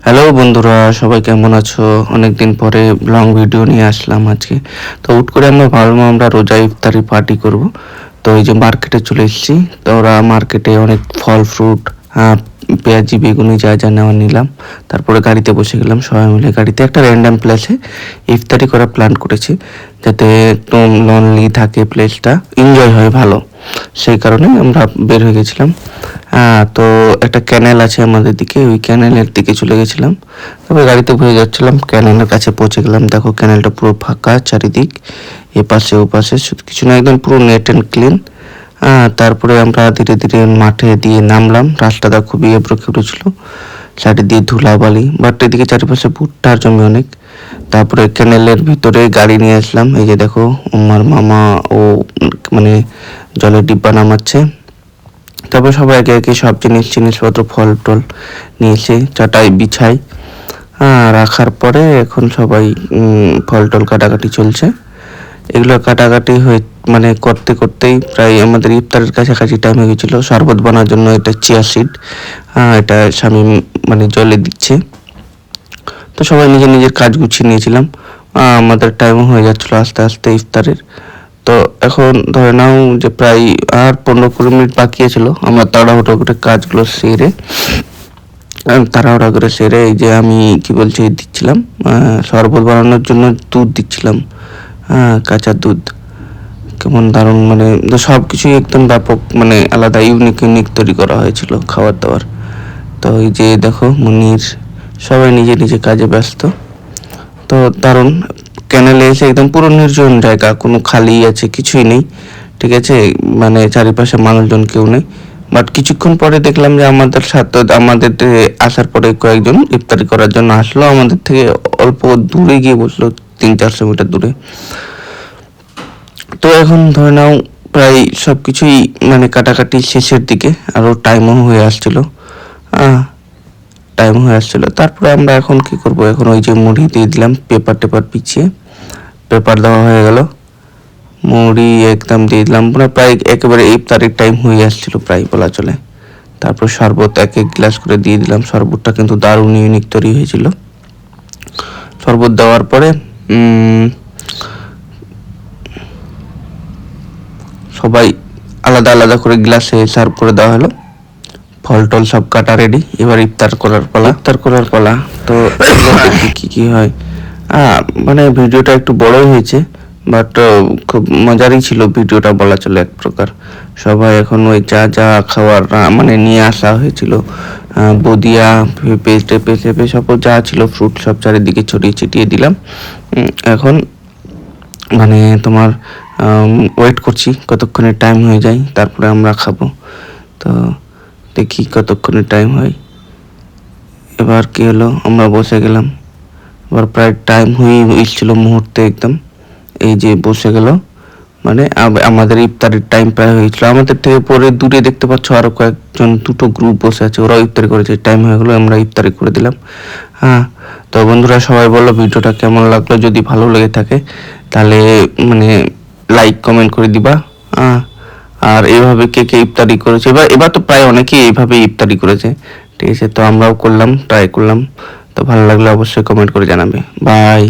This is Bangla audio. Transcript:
হ্যালো বন্ধুরা, সবাই কেমন আছো? অনেকদিন পরে লং ভিডিও নিয়ে আসলাম আজকে। তো হুট করে আমরা ভাবলাম আমরা রোজা ইফতারি পার্টি করব। তো এই যে মার্কেটে চলে এসেছি। তো ওরা মার্কেটে অনেক ফল ফ্রুট, পেঁয়াজি বেগুনি যা যা নেওয়া নিলাম। তারপরে গাড়িতে বসে গেলাম সবাই মিলে। গাড়িতে একটা র্যান্ডাম প্লেসে ইফতারি করার প্ল্যান করেছি, যাতে একদম লনলি থাকে প্লেসটা, এনজয় হয় ভালো। সেই কারণে আমরা বের হয়ে গেছিলাম। তো একটা ক্যানেল আছে আমাদের দিকে, ওই ক্যানেলের দিকে চলে গেছিলাম। তারপরে গাড়িতে বসে যাচ্ছিলাম, ক্যানেলের কাছে পৌঁছে গেলাম। দেখো ক্যানেলটা পুরো ফাঁকা চারিদিক, এপাশে ওপাশে শুধু কিছু না, একদম পুরো নেট অ্যান্ড ক্লিন। তারপরে আমরা ধীরে ধীরে মাঠে দিয়ে নামলাম। রাস্তাটা খুবই এবড়ো খেবড়ো ছিল, চারিদিকে ধুলাবালি, বাট এদিকে চারিপাশে ভুট্টার জমি অনেক। তারপরে ক্যানেলের ভিতরে গাড়ি নিয়ে আসলাম। এই যে দেখো আমার মামা ও মানে জলের ডিব্বা নামাচ্ছে। তারপর সবাই একে একে সব জিনিসপত্র ফল টল নিয়ে এসে চাটাই বিছাই রাখার পরে এখন সবাই ফল টল কাটাকাটি চলছে। এগুলো কাটাকাটি হয়ে মানে করতে করতেই প্রায় আমাদের ইফতারের কাছাকাছি টাইম হয়ে গেছিলো। শরবত বানার জন্য এটা চিয়া সিড, এটা স্বামী মানে জলে দিচ্ছে। তো সবাই নিজের নিজের কাজ গুছিয়ে নিয়েছিলাম। আমাদের টাইমও হয়ে যাচ্ছিলো আস্তে আস্তে ইফতারের। তো এখন ধরে নাও যে প্রায় আর 15-20 মিনিট বাকি ছিল। আমরা তাড়াহুড়ো করে কাজগুলো সেরে এই যে আমি কি বলছি দিচ্ছিলাম, শরবত বানানোর জন্য দুধ দিচ্ছিলাম, কাঁচা দুধ। কেমন দারুণ, মানে সব কিছুই একদম ব্যাপক, মানে আলাদা ইউনিক তৈরি করা হয়েছিল খাবার দাবার। তো এই যে দেখো মুনির সবাই নিজে নিজে কাজে ব্যস্ত। তো দারুণ। ক্যানেলে এসে একদম পুরো নির্জন জায়গা, কোনো খালি আছে কিছুই নেই, ঠিক আছে, মানে চারিপাশে মানুষজন কেউ নেই। বাট কিছুক্ষণ পরে দেখলাম যে আমাদের সাথে আমাদের আসার পরে কয়েকজন ইফতারি করার জন্য আসলো, আমাদের থেকে অল্প দূরে গিয়ে বসলো, 300-400 মিটার দূরে। তো এখন ধরে নাও প্রায় সব কিছুই মানে কাটাকাটি শেষের দিকে, আরও টাইমও হয়ে আসছিল। তারপরে আমরা এখন কি করব, এখন ওই যে মুড়ি দিয়ে দিলাম, পেপার টেপার পিছিয়ে পেপার দেওয়া হয়ে গেল, মুড়ি একদম দিয়ে দিলাম। মানে প্রায় একেবারে ইফতারের টাইম হয়ে আসছিল প্রায় বলা চলে। তারপর শরবত এক গ্লাস করে দিয়ে দিলাম। শরবতটা কিন্তু দারুণ ইউনিক তৈরি হয়েছিল। শরবত দেওয়ার পরে সবাই আলাদা আলাদা করে গ্লাসে সার্ভ করে দেওয়া হলো। ফল টল সব কাটা রেডি, এবার ইফতার করার পালা। তো দেখি কি হয়। মানে ভিডিওটা একটু বড়ই হয়েছে, বাট খুব মজারই ছিল ভিডিওটা বলা চলে এক প্রকার। সবাই এখন ওই যা যা খাওয়ার মানে নিয়ে আসা হয়েছিল, বদিয়া পেঁপে সব যা ছিল ফ্রুট সব চারিদিকে ছড়িয়ে ছিটিয়ে দিলাম। এখন মানে তোমার ওয়েট করছি কতক্ষণে টাইম হয়ে যায়, তারপরে আমরা খাবো। তো দেখি কতক্ষণে টাইম হয়। এবার কি হলো, আমরা বসে গেলাম। এবার প্রায় টাইম হয়ে এসেছিল মুহূর্তে একদম, এই যে বসে গেল, মানে আমাদের ইফতারের টাইম প্রায় হয়েছিল। আমাদের থেকে পরে দূরে দেখতে পাচ্ছ আরো কয়েকজন, দুটো গ্রুপ বসে আছে, ওরাও ইফতারি করেছে। টাইম হয়ে গেলো, আমরা ইফতারি করে দিলাম। তো বন্ধুরা সবাই বলো ভিডিওটা কেমন লাগলো। যদি ভালো লেগে থাকে তাহলে মানে লাইক কমেন্ট করে দিবা। আর এইভাবে কে কে ইফতারি করেছে, এবার তো প্রায় অনেকেই এইভাবে ইফতারি করেছে, ঠিক আছে। তো আমরাও ট্রাই করলাম। তো ভালো লাগলে অবশ্যই কমেন্ট করে জানাবে। বাই।